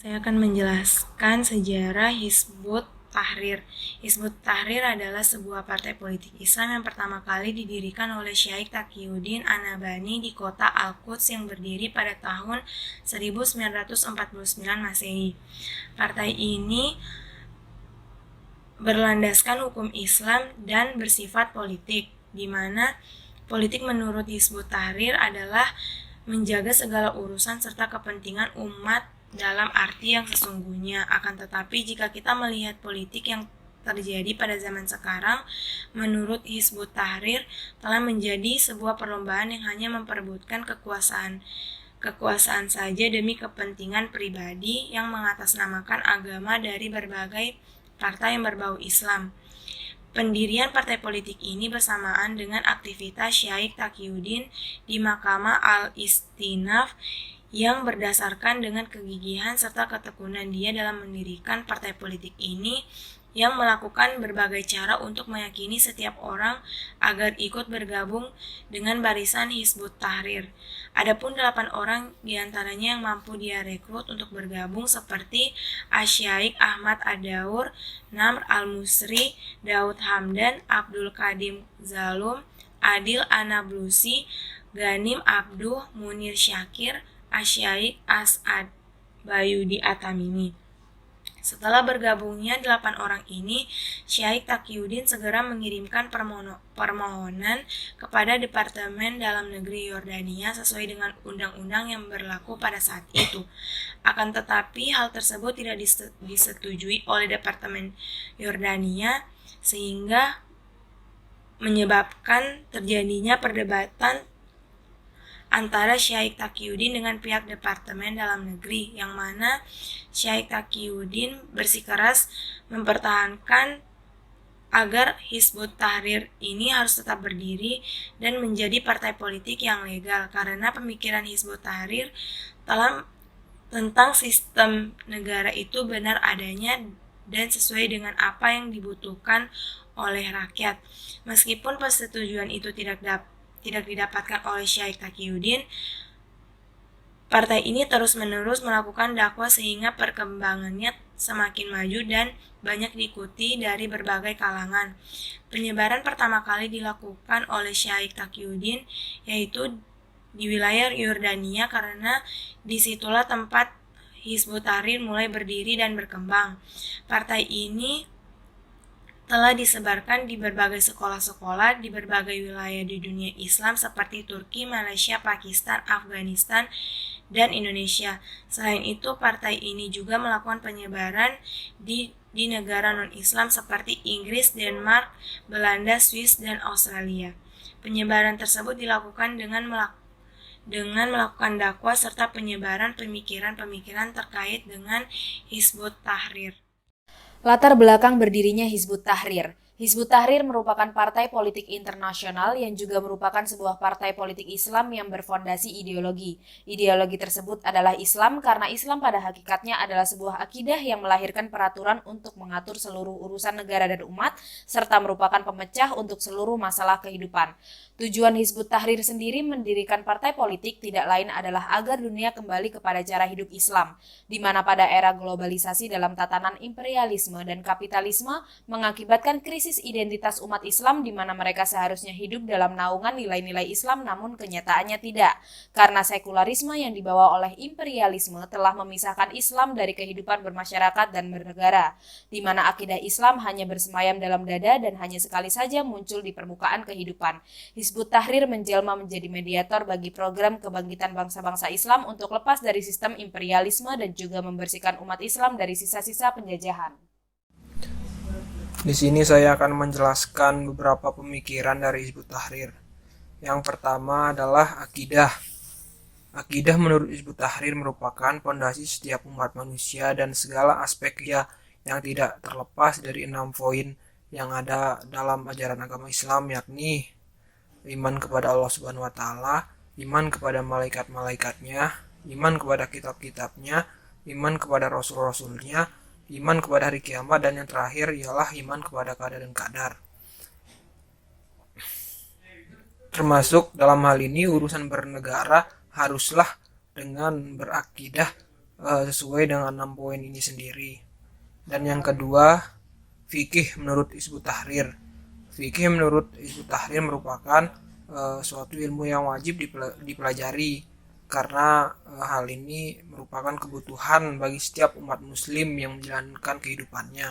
Saya akan menjelaskan sejarah Hizbut Tahrir. Hizbut Tahrir adalah sebuah partai politik Islam yang pertama kali didirikan oleh Syekh Taqiyuddin An-Nabhani di kota Al-Quds yang berdiri pada tahun 1949 Masehi. Partai ini berlandaskan hukum Islam dan bersifat politik, di mana politik menurut Hizbut Tahrir adalah menjaga segala urusan serta kepentingan umat dalam arti yang sesungguhnya. Akan tetapi jika kita melihat politik yang terjadi pada zaman sekarang, menurut Hizbut Tahrir telah menjadi sebuah perlombaan yang hanya memperebutkan kekuasaan saja demi kepentingan pribadi yang mengatasnamakan agama dari berbagai partai yang berbau Islam. Pendirian partai politik ini bersamaan dengan aktivitas Syekh Taqiyuddin di Mahkamah Al-Istinaf yang berdasarkan dengan kegigihan serta ketekunan dia dalam mendirikan partai politik ini yang melakukan berbagai cara untuk meyakini setiap orang agar ikut bergabung dengan barisan Hizbut Tahrir. Adapun 8 orang diantaranya yang mampu dia rekrut untuk bergabung seperti Asyaik Ahmad Ad-Daur, Namr Al-Musri, Daud Hamdan, Abdul Qadim Zalum, Adil Anablusi, Ganim Abduh, Munir Syakir, Asyaik As'ad Bayudi Atamimi. Setelah bergabungnya 8 orang ini, Syekh Taqiyuddin segera mengirimkan permohonan kepada Departemen Dalam Negeri Yordania sesuai dengan undang-undang yang berlaku pada saat itu. Akan tetapi hal tersebut tidak disetujui oleh Departemen Yordania sehingga menyebabkan terjadinya perdebatan antara Syekh Taqiyuddin dengan pihak Departemen Dalam Negeri, yang mana Syekh Taqiyuddin bersikeras mempertahankan agar Hizbut Tahrir ini harus tetap berdiri dan menjadi partai politik yang legal, karena pemikiran Hizbut Tahrir tentang sistem negara itu benar adanya dan sesuai dengan apa yang dibutuhkan oleh rakyat. Meskipun persetujuan itu tidak didapatkan oleh Syekh Taqiyuddin, partai ini terus-menerus melakukan dakwah sehingga perkembangannya semakin maju dan banyak diikuti dari berbagai kalangan. Penyebaran pertama kali dilakukan oleh Syekh Taqiyuddin yaitu di wilayah Yordania, karena disitulah tempat Hizbut Tahrir mulai berdiri dan berkembang. Partai ini telah disebarkan di berbagai sekolah-sekolah di berbagai wilayah di dunia Islam seperti Turki, Malaysia, Pakistan, Afghanistan, dan Indonesia. Selain itu, partai ini juga melakukan penyebaran di negara non-Islam seperti Inggris, Denmark, Belanda, Swiss, dan Australia. Penyebaran tersebut dilakukan dengan melakukan dakwah serta penyebaran pemikiran-pemikiran terkait dengan Hizbut Tahrir. Latar belakang berdirinya Hizbut Tahrir. Hizbut Tahrir merupakan partai politik internasional yang juga merupakan sebuah partai politik Islam yang berfondasi ideologi. Ideologi tersebut adalah Islam karena Islam pada hakikatnya adalah sebuah akidah yang melahirkan peraturan untuk mengatur seluruh urusan negara dan umat, serta merupakan pemecah untuk seluruh masalah kehidupan. Tujuan Hizbut Tahrir sendiri mendirikan partai politik tidak lain adalah agar dunia kembali kepada cara hidup Islam, di mana pada era globalisasi dalam tatanan imperialisme dan kapitalisme mengakibatkan krisis identitas umat Islam di mana mereka seharusnya hidup dalam naungan nilai-nilai Islam, namun kenyataannya tidak, karena sekularisme yang dibawa oleh imperialisme telah memisahkan Islam dari kehidupan bermasyarakat dan bernegara, di mana akidah Islam hanya bersemayam dalam dada dan hanya sekali saja muncul di permukaan kehidupan. Hizbut Tahrir menjelma menjadi mediator bagi program kebangkitan bangsa-bangsa Islam untuk lepas dari sistem imperialisme dan juga membersihkan umat Islam dari sisa-sisa penjajahan. Di sini saya akan menjelaskan beberapa pemikiran dari Hizbut Tahrir. Yang pertama adalah akidah. Akidah menurut Hizbut Tahrir merupakan pondasi setiap umat manusia dan segala aspeknya yang tidak terlepas dari 6 poin yang ada dalam ajaran agama Islam, yakni iman kepada Allah Subhanahu wa taala, iman kepada malaikat-malaikatnya, iman kepada kitab-kitabnya, iman kepada rasul-rasulnya, iman kepada hari kiamat, dan yang terakhir ialah iman kepada qada dan qadar. Termasuk dalam hal ini urusan bernegara haruslah dengan berakidah sesuai dengan 6 poin ini sendiri. Dan yang kedua, fikih menurut Hizbut Tahrir. Fikih menurut Hizbut Tahrir merupakan suatu ilmu yang wajib dipelajari karena hal ini merupakan kebutuhan bagi setiap umat muslim yang menjalankan kehidupannya.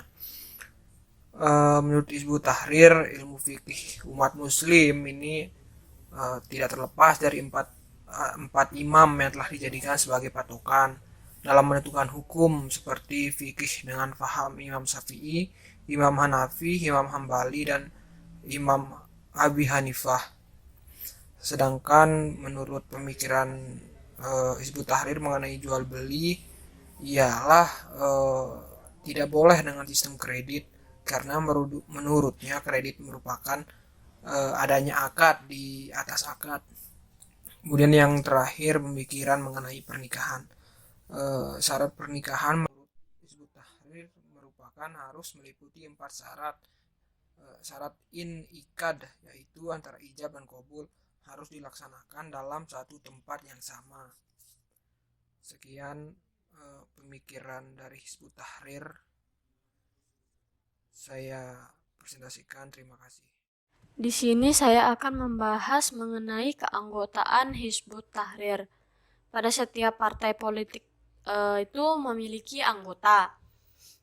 Menurut Hizbut Tahrir, ilmu fikih umat muslim ini tidak terlepas dari empat imam yang telah dijadikan sebagai patokan dalam menentukan hukum, seperti fikih dengan faham Imam Syafi'i, Imam Hanafi, Imam Hambali, dan Imam Abi Hanifah. Sedangkan menurut pemikiran Hizbut Tahrir mengenai jual beli ialah tidak boleh dengan sistem kredit, karena menurutnya kredit merupakan adanya akad di atas akad. Kemudian yang terakhir, pemikiran mengenai pernikahan. Syarat pernikahan menurut Hizbut Tahrir merupakan harus meliputi 4 syarat. Syarat ikad, yaitu antara ijab dan qabul, harus dilaksanakan dalam satu tempat yang sama. Sekian pemikiran dari Hizbut Tahrir saya presentasikan. Terima kasih. Di sini saya akan membahas mengenai keanggotaan Hizbut Tahrir. Pada setiap partai politik itu memiliki anggota.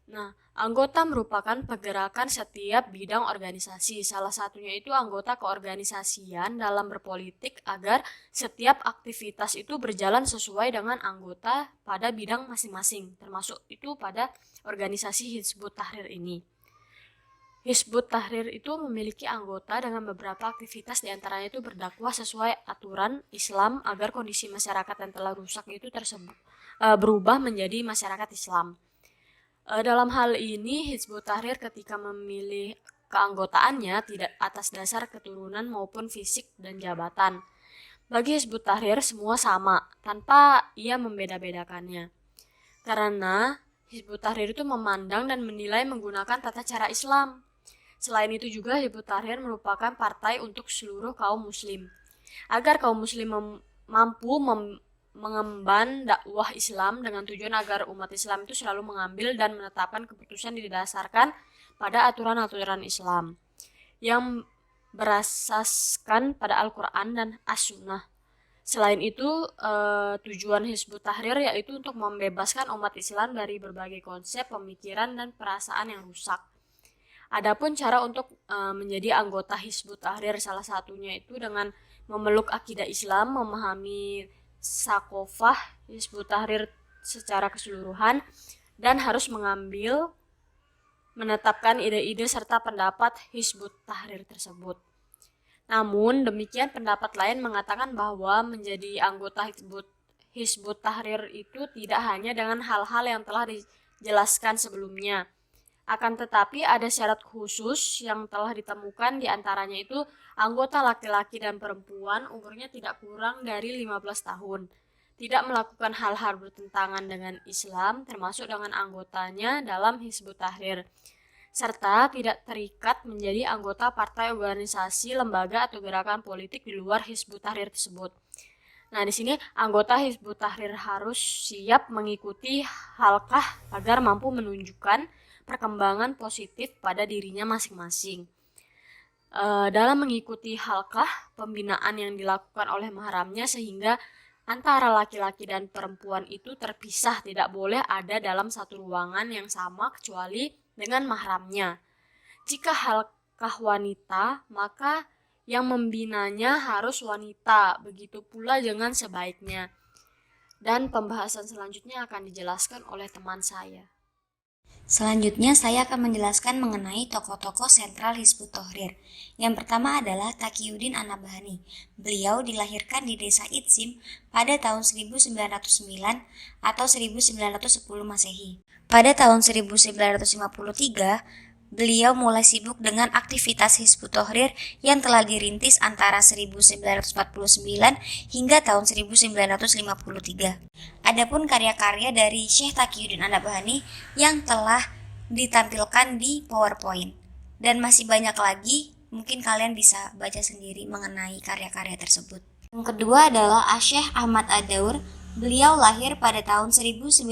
Nah, anggota merupakan pergerakan setiap bidang organisasi. Salah satunya itu anggota keorganisasian dalam berpolitik agar setiap aktivitas itu berjalan sesuai dengan anggota pada bidang masing-masing, termasuk itu pada organisasi Hizbut Tahrir ini. Hizbut Tahrir itu memiliki anggota dengan beberapa aktivitas, diantaranya itu berdakwah sesuai aturan Islam agar kondisi masyarakat yang telah rusak itu berubah menjadi masyarakat Islam. Dalam hal ini, Hizbut Tahrir ketika memilih keanggotaannya tidak atas dasar keturunan maupun fisik dan jabatan. Bagi Hizbut Tahrir semua sama, tanpa ia membeda-bedakannya. Karena Hizbut Tahrir itu memandang dan menilai menggunakan tata cara Islam. Selain itu juga Hizbut Tahrir merupakan partai untuk seluruh kaum muslim. Agar kaum muslim mampu mengemban dakwah Islam dengan tujuan agar umat Islam itu selalu mengambil dan menetapkan keputusan didasarkan pada aturan-aturan Islam yang berasaskan pada Al-Quran dan As-Sunnah. Selain itu, tujuan Hizbut Tahrir yaitu untuk membebaskan umat Islam dari berbagai konsep, pemikiran, dan perasaan yang rusak. Adapun cara untuk menjadi anggota Hizbut Tahrir, salah satunya itu dengan memeluk akidah Islam, memahami sakofah Hizbut Tahrir secara keseluruhan, dan harus menetapkan ide-ide serta pendapat Hizbut Tahrir tersebut. Namun demikian, pendapat lain mengatakan bahwa menjadi anggota Hizbut Tahrir itu tidak hanya dengan hal-hal yang telah dijelaskan sebelumnya. Akan tetapi ada syarat khusus yang telah ditemukan, diantaranya itu anggota laki-laki dan perempuan umurnya tidak kurang dari 15 tahun, tidak melakukan hal-hal bertentangan dengan Islam termasuk dengan anggotanya dalam Hizbut Tahrir, serta tidak terikat menjadi anggota partai, organisasi, lembaga atau gerakan politik di luar Hizbut Tahrir tersebut. Nah, di sini anggota Hizbut Tahrir harus siap mengikuti halqah agar mampu menunjukkan perkembangan positif pada dirinya masing-masing. Dalam mengikuti halqah, pembinaan yang dilakukan oleh mahramnya sehingga antara laki-laki dan perempuan itu terpisah, tidak boleh ada dalam satu ruangan yang sama kecuali dengan mahramnya. Jika halqah wanita, maka yang membinanya harus wanita, begitu pula dengan sebaiknya. Dan pembahasan selanjutnya akan dijelaskan oleh teman saya. Selanjutnya saya akan menjelaskan mengenai tokoh-tokoh sentral Hizbut Tahrir. Yang pertama adalah Taqiyuddin An-Nabhani. Beliau dilahirkan di desa Idzim pada tahun 1909 atau 1910 Masehi. Pada tahun 1953, beliau mulai sibuk dengan aktivitas Hizbut Tahrir yang telah dirintis antara 1949 hingga tahun 1953. Adapun karya-karya dari Syekh Taqiyuddin An-Nabhani yang telah ditampilkan di PowerPoint, dan masih banyak lagi, mungkin kalian bisa baca sendiri mengenai karya-karya tersebut. Yang kedua adalah Syekh Ahmad Ad-Daur. Beliau lahir pada tahun 1909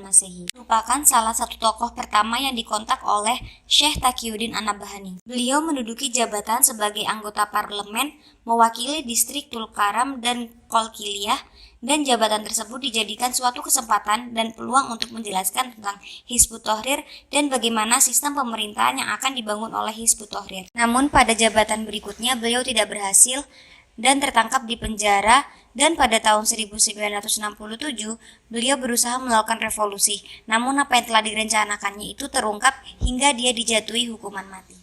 Masehi. Merupakan salah satu tokoh pertama yang dikontak oleh Syekh Taqiyuddin An-Nabhani. Beliau menduduki jabatan sebagai anggota parlemen, mewakili distrik Tulkaram dan Kolkiliyah, dan jabatan tersebut dijadikan suatu kesempatan dan peluang untuk menjelaskan tentang Hizbut Tahrir dan bagaimana sistem pemerintahan yang akan dibangun oleh Hizbut Tahrir. Namun pada jabatan berikutnya beliau tidak berhasil dan tertangkap di penjara, dan pada tahun 1967 beliau berusaha melakukan revolusi. Namun apa yang telah direncanakannya itu terungkap hingga dia dijatuhi hukuman mati.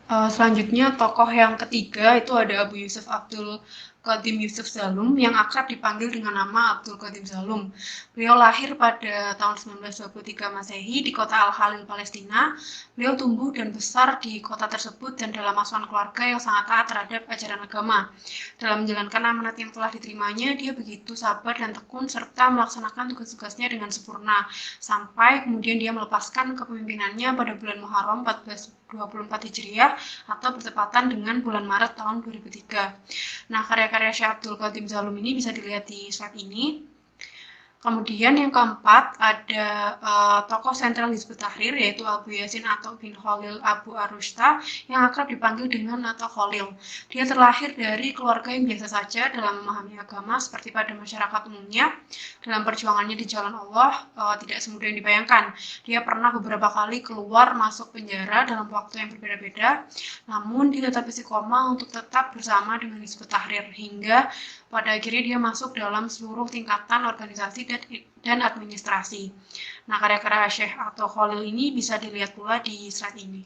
Selanjutnya tokoh yang ketiga itu ada Abu Yusuf Abdul Qadim Yusuf Zalum yang akrab dipanggil dengan nama Abdul Qadim Zalum. Beliau lahir pada tahun 1923 Masehi di kota Al-Khalil, Palestina. Beliau tumbuh dan besar di kota tersebut dan dalam asuhan keluarga yang sangat taat terhadap ajaran agama. Dalam menjalankan amanat yang telah diterimanya, dia begitu sabar dan tekun serta melaksanakan tugas-tugasnya dengan sempurna, sampai kemudian dia melepaskan kepemimpinannya pada bulan Muharram 1424 Hijriah atau bertepatan dengan bulan Maret tahun 2003. Nah, karya-karya Syekh Abdul Qadim Zalum ini bisa dilihat di slide ini. Kemudian yang keempat ada tokoh sentral Hizbut Tahrir yaitu Abu Yasin atau bin Khalil Abu Arushta yang akrab dipanggil dengan atau Khalil. Dia terlahir dari keluarga yang biasa saja dalam memahami agama seperti pada masyarakat umumnya. Dalam perjuangannya di jalan Allah tidak semudah yang dibayangkan. Dia pernah beberapa kali keluar masuk penjara dalam waktu yang berbeda-beda, namun dia tetap istiqomah untuk tetap bersama dengan Hizbut Tahrir hingga pada akhirnya dia masuk dalam seluruh tingkatan organisasi dan administrasi. Nah, karya-karya Syekh atau Khalil ini bisa dilihat pula di slide ini.